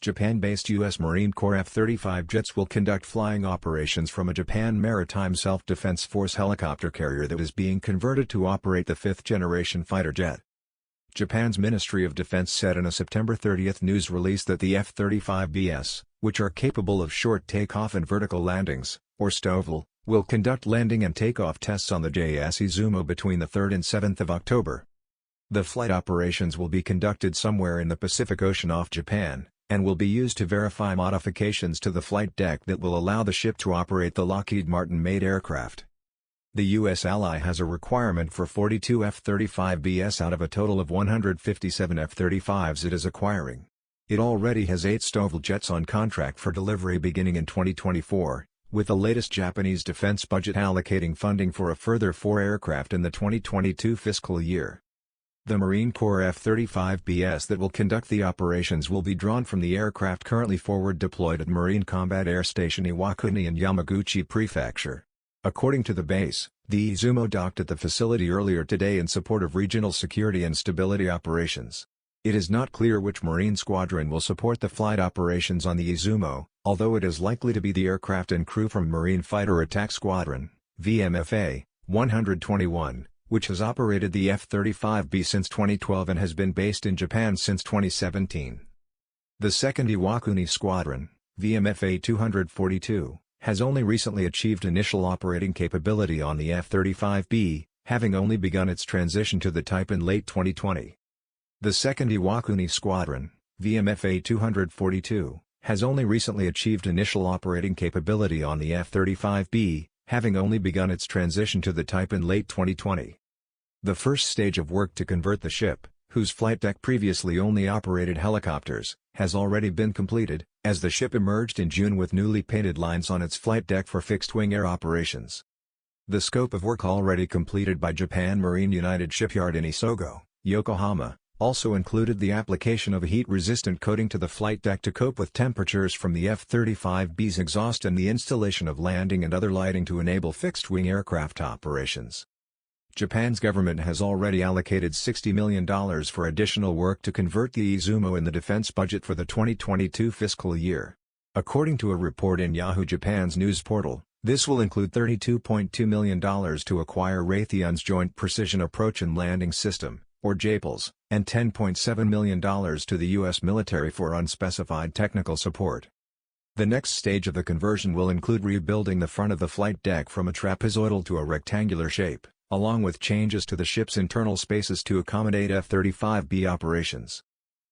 Japan-based U.S. Marine Corps F-35 jets will conduct flying operations from a Japan Maritime Self-Defense Force helicopter carrier that is being converted to operate the fifth-generation fighter jet. Japan's Ministry of Defense said in a September 30 news release that the F-35Bs, which are capable of short takeoff and vertical landings, or STOVL, will conduct landing and takeoff tests on the JS Izumo between the 3rd and 7th of October. The flight operations will be conducted somewhere in the Pacific Ocean off Japan, and will be used to verify modifications to the flight deck that will allow the ship to operate the Lockheed Martin-made aircraft. The U.S. ally has a requirement for 42 F-35Bs out of a total of 157 F-35s it is acquiring. It already has 8 STOVL jets on contract for delivery beginning in 2024, with the latest Japanese defense budget allocating funding for a further 4 aircraft in the 2022 fiscal year. The Marine Corps F-35Bs that will conduct the operations will be drawn from the aircraft currently forward deployed at Marine Combat Air Station Iwakuni in Yamaguchi Prefecture. According to the base, the Izumo docked at the facility earlier today in support of regional security and stability operations. It is not clear which Marine squadron will support the flight operations on the Izumo, although it is likely to be the aircraft and crew from Marine Fighter Attack Squadron, VMFA, 121, which has operated the F-35B since 2012 and has been based in Japan since 2017. The 2nd Iwakuni Squadron, VMFA 242, has only recently achieved initial operating capability on the F-35B, having only begun its transition to the type in late 2020. The 2nd Iwakuni Squadron, VMFA 242, has only recently achieved initial operating capability on the F-35B, having only begun its transition to the type in late 2020. The first stage of work to convert the ship, whose flight deck previously only operated helicopters, has already been completed, as the ship emerged in June with newly painted lines on its flight deck for fixed-wing air operations. The scope of work already completed by Japan Marine United Shipyard in Isogo, Yokohama, also included the application of a heat-resistant coating to the flight deck to cope with temperatures from the F-35B's exhaust and the installation of landing and other lighting to enable fixed-wing aircraft operations. Japan's government has already allocated $60 million for additional work to convert the Izumo in the defense budget for the 2022 fiscal year. According to a report in Yahoo Japan's news portal, this will include $32.2 million to acquire Raytheon's Joint Precision Approach and Landing System, or JPLS, and $10.7 million to the U.S. military for unspecified technical support. The next stage of the conversion will include rebuilding the front of the flight deck from a trapezoidal to a rectangular shape, along with changes to the ship's internal spaces to accommodate F-35B operations.